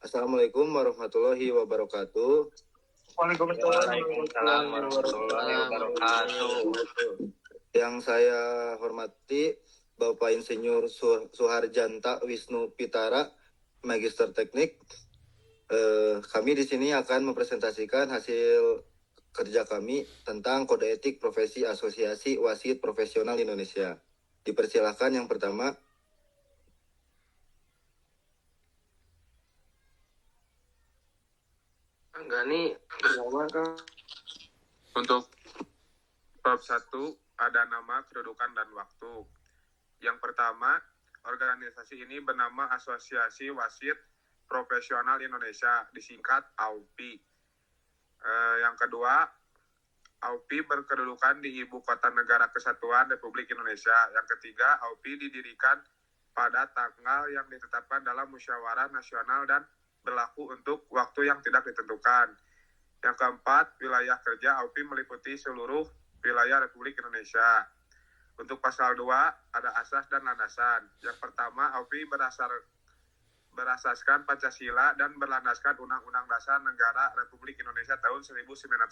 Assalamualaikum warahmatullahi wabarakatuh. Waalaikumsalam warahmatullahi wabarakatuh. Yang saya hormati Bapak Insinyur Suharjanta Wisnu Pitara, Magister Teknik. Kami di sini akan mempresentasikan hasil kerja kami tentang kode etik profesi Asosiasi Wasit Profesional Indonesia. Dipersilakan yang pertama. Gani, pertama Kang. Untuk bab 1 ada nama, kedudukan, dan waktu. Yang pertama, organisasi ini bernama Asosiasi Wasit Profesional Indonesia, disingkat AWPI. Yang kedua, AWPI berkedudukan di Ibu Kota Negara Kesatuan Republik Indonesia. Yang ketiga, AWPI didirikan pada tanggal yang ditetapkan dalam Musyawarah Nasional dan berlaku untuk waktu yang tidak ditentukan. Yang keempat, wilayah kerja AWPI meliputi seluruh wilayah Republik Indonesia. Untuk pasal 2, ada asas dan landasan. Yang pertama, AWPI berasaskan Pancasila dan berlandaskan Undang-Undang Dasar Negara Republik Indonesia tahun 1945.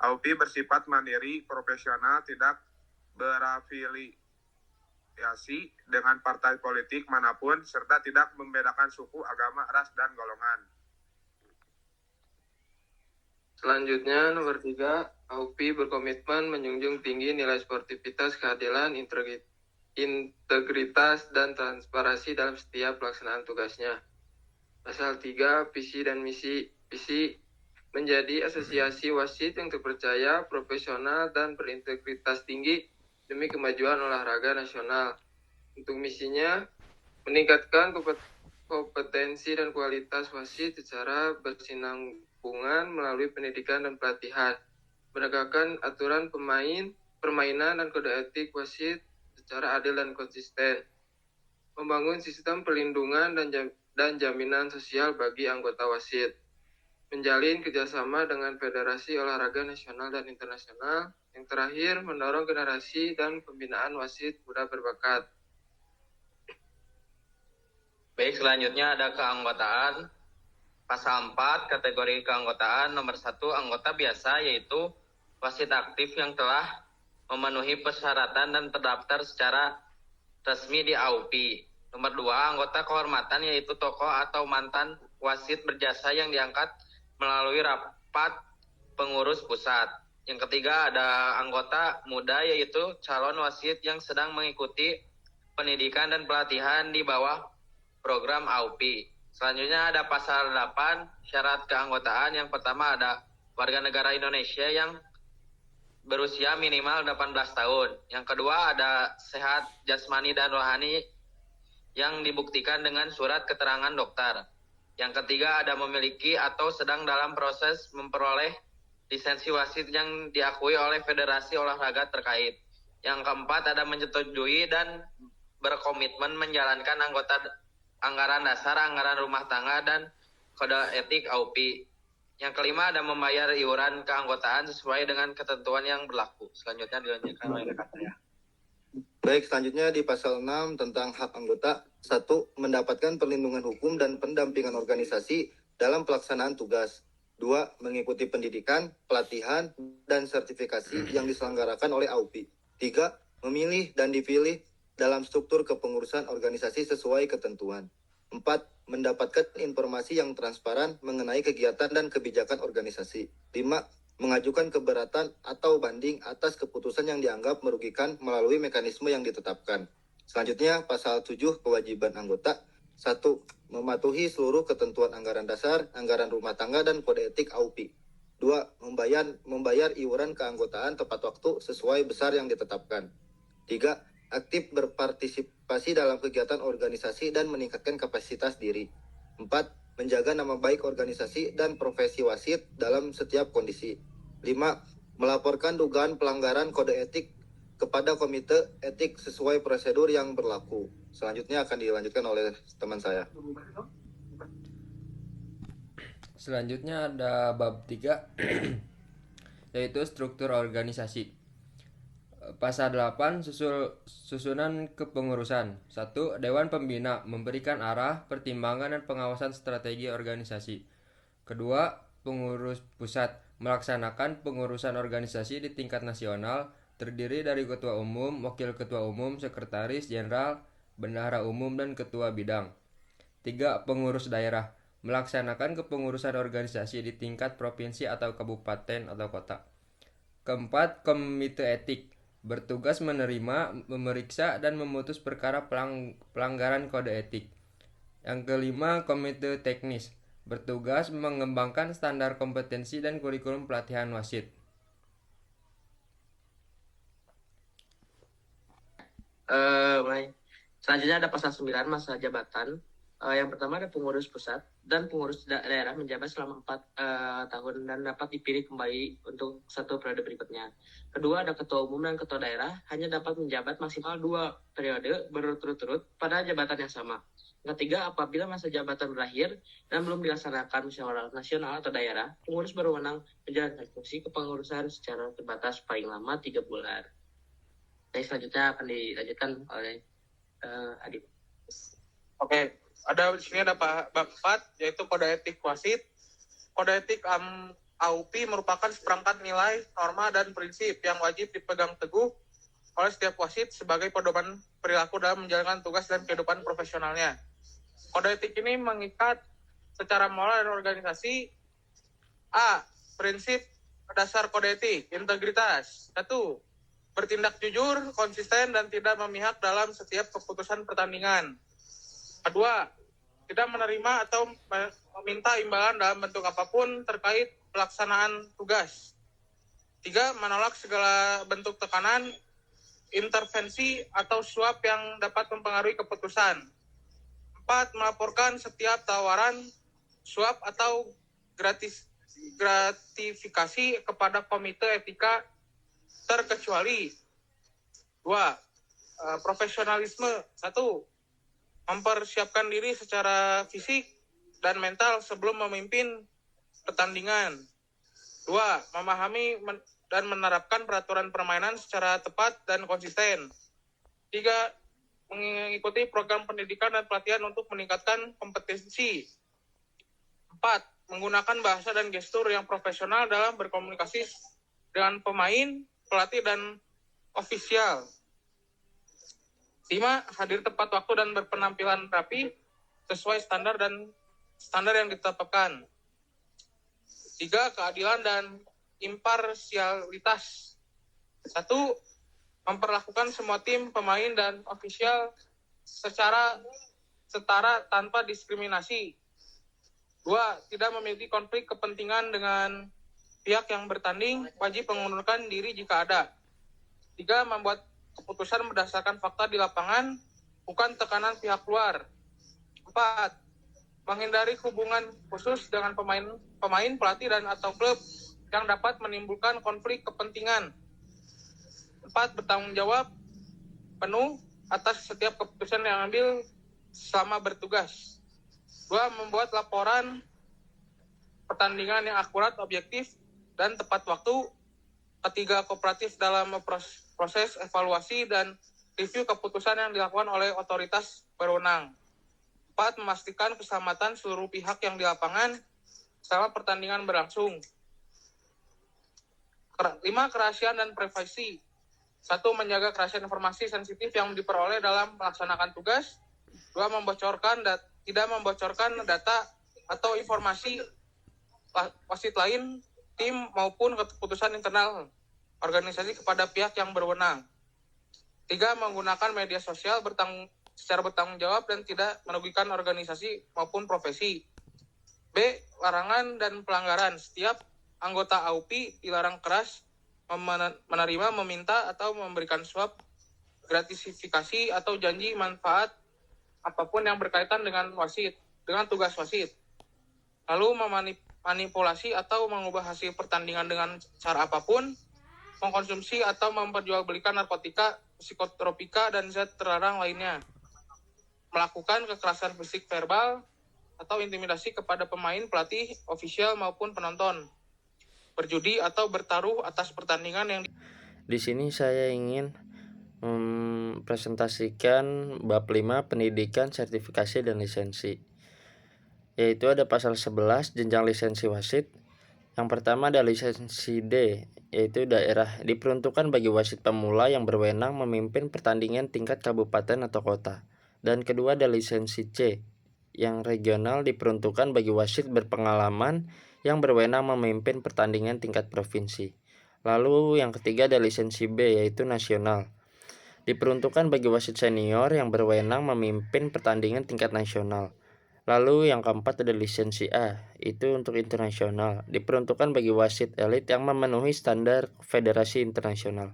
AWPI bersifat mandiri, profesional, tidak berafiliasi dengan partai politik manapun, serta tidak membedakan suku, agama, ras, dan golongan. Selanjutnya, nomor 3, AWPI berkomitmen menjunjung tinggi nilai sportivitas, keadilan, integritas, dan transparansi dalam setiap pelaksanaan tugasnya. Pasal 3, visi dan misi. Visi menjadi asosiasi wasit yang terpercaya, profesional, dan berintegritas tinggi demi kemajuan olahraga nasional. Untuk misinya, meningkatkan kompetensi dan kualitas wasit secara bersinambungan melalui pendidikan dan pelatihan, menegakkan aturan permainan dan kode etik wasit secara adil dan konsisten, membangun sistem perlindungan dan jaminan sosial bagi anggota wasit, menjalin kerjasama dengan federasi olahraga nasional dan internasional, yang terakhir mendorong generasi dan pembinaan wasit muda berbakat. Baik, selanjutnya ada keanggotaan. Pasal 4, kategori keanggotaan. Nomor 1, anggota biasa, yaitu wasit aktif yang telah memenuhi persyaratan dan terdaftar secara resmi di AWPI. Nomor 2, anggota kehormatan, yaitu tokoh atau mantan wasit berjasa yang diangkat melalui rapat pengurus pusat. Yang ketiga, ada anggota muda, yaitu calon wasit yang sedang mengikuti pendidikan dan pelatihan di bawah program AWPI. Selanjutnya ada pasal 8, syarat keanggotaan. Yang pertama ada warga negara Indonesia yang berusia minimal 18 tahun. Yang kedua ada sehat jasmani dan rohani yang dibuktikan dengan surat keterangan dokter. Yang ketiga ada memiliki atau sedang dalam proses memperoleh lisensi wasit yang diakui oleh federasi olahraga terkait. Yang keempat ada menyetujui dan berkomitmen menjalankan anggaran dasar, anggaran rumah tangga, dan kode etik AWPI. Yang kelima ada membayar iuran keanggotaan sesuai dengan ketentuan yang berlaku. Selanjutnya dilanjutkan oleh rekan saya. Baik, selanjutnya di pasal 6 tentang hak anggota. 1. Mendapatkan perlindungan hukum dan pendampingan organisasi dalam pelaksanaan tugas. 2. Mengikuti pendidikan, pelatihan, dan sertifikasi yang diselenggarakan oleh AWPI. 3. Memilih dan dipilih dalam struktur kepengurusan organisasi sesuai ketentuan. 4. Mendapatkan informasi yang transparan mengenai kegiatan dan kebijakan organisasi. 5. Mengajukan keberatan atau banding atas keputusan yang dianggap merugikan melalui mekanisme yang ditetapkan. Selanjutnya, pasal 7, kewajiban anggota. 1. Mematuhi seluruh ketentuan anggaran dasar, anggaran rumah tangga, dan kode etik AWPI. 2. Membayar iuran keanggotaan tepat waktu sesuai besar yang ditetapkan. 3. Aktif berpartisipasi dalam kegiatan organisasi dan meningkatkan kapasitas diri. 4. Menjaga nama baik organisasi dan profesi wasit dalam setiap kondisi. 5. Melaporkan dugaan pelanggaran kode etik kepada komite etik sesuai prosedur yang berlaku. Selanjutnya akan dilanjutkan oleh teman saya. Selanjutnya ada bab 3 yaitu struktur organisasi. Pasal 8 susunan kepengurusan. 1. Dewan Pembina memberikan arah, pertimbangan, dan pengawasan strategi organisasi. Kedua, pengurus pusat melaksanakan pengurusan organisasi di tingkat nasional, terdiri dari ketua umum, wakil ketua umum, sekretaris jenderal, bendahara umum, dan ketua bidang. 3. Pengurus daerah melaksanakan kepengurusan organisasi di tingkat provinsi atau kabupaten atau kota. Keempat, komite etik bertugas menerima, memeriksa, dan memutus perkara pelanggaran kode etik. Yang kelima, komite teknis bertugas mengembangkan standar kompetensi dan kurikulum pelatihan wasit. Selanjutnya ada pasal 9 masa jabatan. Yang pertama ada pengurus pusat dan pengurus daerah menjabat selama 4 tahun dan dapat dipilih kembali untuk 1 periode berikutnya. Kedua ada ketua umum dan ketua daerah hanya dapat menjabat maksimal 2 periode berturut-turut pada jabatan yang sama. Ketiga, apabila masa jabatan berakhir dan belum dilaksanakan musyawarah nasional atau daerah, pengurus berwenang menjalankan fungsi kepengurusan secara terbatas paling lama 3 bulan. Jadi selanjutnya akan dilanjutkan oleh Adi. Oke, di sini ada bab 4 yaitu kode etik wasit. Kode etik AUP merupakan seperangkat nilai, norma, dan prinsip yang wajib dipegang teguh oleh setiap wasit sebagai pedoman perilaku dalam menjalankan tugas dan kehidupan profesionalnya. Kode etik ini mengikat secara moral dan organisasi. A. Prinsip dasar kode etik, integritas. 1. Bertindak jujur, konsisten, dan tidak memihak dalam setiap keputusan pertandingan. Kedua, tidak menerima atau meminta imbalan dalam bentuk apapun terkait pelaksanaan tugas. 3. Menolak segala bentuk tekanan, intervensi, atau suap yang dapat mempengaruhi keputusan. 4. Melaporkan setiap tawaran, suap, atau gratifikasi kepada komite etika terkecuali. 2. Profesionalisme. 1. Mempersiapkan diri secara fisik dan mental sebelum memimpin pertandingan. 2. Memahami dan menerapkan peraturan permainan secara tepat dan konsisten. 3. Mengikuti program pendidikan dan pelatihan untuk meningkatkan kompetensi. 4. Menggunakan bahasa dan gestur yang profesional dalam berkomunikasi dengan pemain, pelatih, dan ofisial. 5. Hadir tepat waktu dan berpenampilan rapi sesuai standar yang ditetapkan. 3. Keadilan dan imparsialitas. 1. Memperlakukan semua tim, pemain, dan ofisial secara setara tanpa diskriminasi. 2. Tidak memiliki konflik kepentingan dengan pihak yang bertanding, wajib mengundurkan diri jika ada. 3. Membuat keputusan berdasarkan fakta di lapangan, bukan tekanan pihak luar. 4. Menghindari hubungan khusus dengan pemain, pelatih, dan atau klub yang dapat menimbulkan konflik kepentingan. 4. Bertanggung jawab penuh atas setiap keputusan yang ambil selama bertugas. 2. Membuat laporan pertandingan yang akurat, objektif, dan tepat waktu. 3. Kooperatif dalam proses evaluasi dan review keputusan yang dilakukan oleh otoritas berwenang. 4. Memastikan keselamatan seluruh pihak yang di lapangan selama pertandingan berlangsung. 5. Kerahasiaan dan privasi. 1. Menjaga kerahasiaan informasi sensitif yang diperoleh dalam melaksanakan tugas. 2. Tidak membocorkan data atau informasi wasit lain, tim, maupun keputusan internal organisasi kepada pihak yang berwenang. 3. Menggunakan media sosial secara bertanggung jawab dan tidak merugikan organisasi maupun profesi. B. Larangan dan pelanggaran. Setiap anggota AUP dilarang keras menerima, meminta, atau memberikan suap, gratifikasi, atau janji manfaat apapun yang berkaitan dengan tugas wasit. Lalu memanipulasi atau mengubah hasil pertandingan dengan cara apapun, mengkonsumsi atau memperjualbelikan narkotika, psikotropika, dan zat terlarang lainnya, melakukan kekerasan fisik verbal atau intimidasi kepada pemain, pelatih, ofisial, maupun penonton, berjudi atau bertaruh atas pertandingan yang Di sini saya ingin mempresentasikan bab 5 pendidikan, sertifikasi, dan lisensi. Yaitu ada pasal 11 jenjang lisensi wasit. Yang pertama ada lisensi D, yaitu daerah, diperuntukkan bagi wasit pemula yang berwenang memimpin pertandingan tingkat kabupaten atau kota. Dan kedua ada lisensi C, yang regional, diperuntukkan bagi wasit berpengalaman yang berwenang memimpin pertandingan tingkat provinsi. Lalu yang ketiga ada lisensi B, yaitu nasional, diperuntukkan bagi wasit senior yang berwenang memimpin pertandingan tingkat nasional. Lalu yang keempat ada lisensi A, itu untuk internasional, diperuntukkan bagi wasit elit yang memenuhi standar federasi internasional.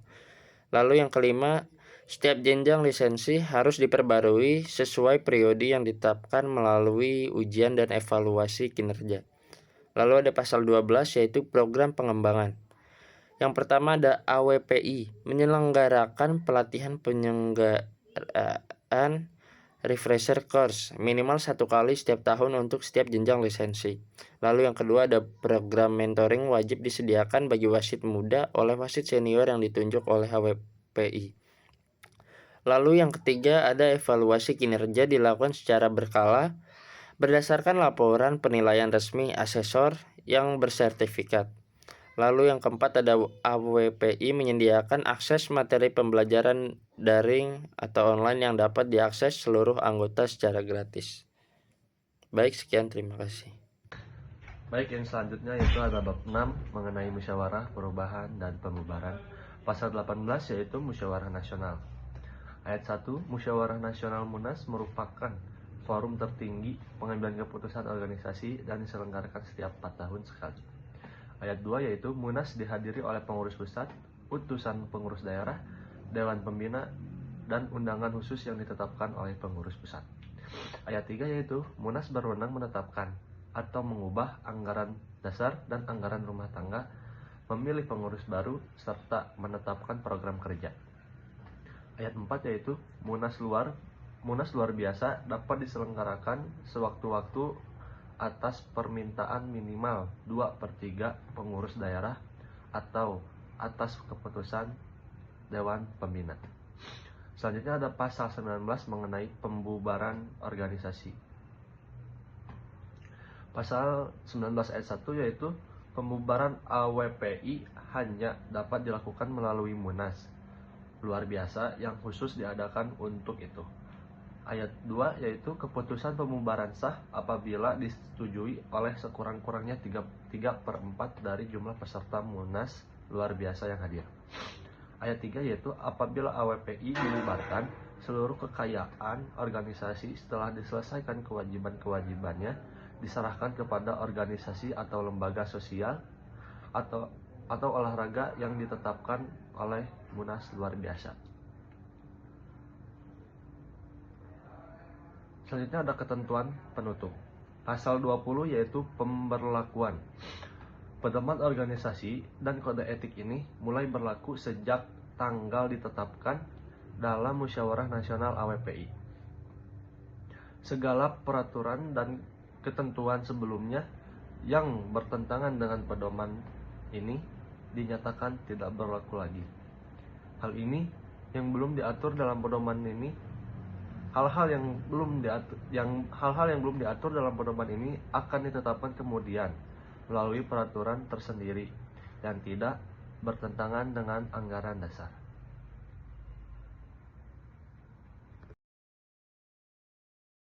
Lalu yang kelima, setiap jenjang lisensi harus diperbarui sesuai periode yang ditetapkan melalui ujian dan evaluasi kinerja. Lalu ada pasal 12, yaitu program pengembangan. Yang pertama ada AWPI, menyelenggarakan pelatihan penyelenggaraan refresher course minimal 1 kali setiap tahun untuk setiap jenjang lisensi. Lalu yang kedua ada program mentoring wajib disediakan bagi wasit muda oleh wasit senior yang ditunjuk oleh AWPI. Lalu yang ketiga ada evaluasi kinerja dilakukan secara berkala berdasarkan laporan penilaian resmi asesor yang bersertifikat. Lalu yang keempat ada AWPI menyediakan akses materi pembelajaran daring atau online yang dapat diakses seluruh anggota secara gratis. Baik, sekian, terima kasih. Baik, yang selanjutnya yaitu ada bab 6 mengenai musyawarah, perubahan, dan pembubaran. Pasal 18 yaitu musyawarah nasional. Ayat 1, musyawarah nasional Munas merupakan forum tertinggi pengambilan keputusan organisasi dan diselenggarakan setiap 4 tahun sekali. Ayat 2 yaitu Munas dihadiri oleh pengurus pusat, utusan pengurus daerah, dewan pembina, dan undangan khusus yang ditetapkan oleh pengurus pusat. Ayat 3 yaitu Munas berwenang menetapkan atau mengubah anggaran dasar dan anggaran rumah tangga, memilih pengurus baru, serta menetapkan program kerja. Ayat 4 yaitu Munas luar biasa dapat diselenggarakan sewaktu-waktu atas permintaan minimal 2/3 pengurus daerah atau atas keputusan Dewan Pembina. Selanjutnya ada pasal 19 mengenai pembubaran organisasi. Pasal 19 ayat 1 yaitu pembubaran AWPI hanya dapat dilakukan melalui Munas luar biasa yang khusus diadakan untuk itu. Ayat 2 yaitu keputusan pembubaran sah apabila disetujui oleh sekurang-kurangnya 3/4 dari jumlah peserta Munas luar biasa yang hadir. Ayat 3 yaitu apabila AWPI dibubarkan, seluruh kekayaan organisasi setelah diselesaikan kewajiban-kewajibannya diserahkan kepada organisasi atau lembaga sosial atau olahraga yang ditetapkan oleh Munas luar biasa. Selanjutnya ada ketentuan penutup. Pasal 20 yaitu pemberlakuan. Pedoman organisasi dan kode etik ini mulai berlaku sejak tanggal ditetapkan dalam musyawarah nasional AWPI. Segala peraturan dan ketentuan sebelumnya yang bertentangan dengan pedoman ini dinyatakan tidak berlaku lagi. Hal ini yang belum diatur dalam pedoman ini Hal-hal yang belum diatur dalam pedoman ini akan ditetapkan kemudian melalui peraturan tersendiri yang tidak bertentangan dengan anggaran dasar.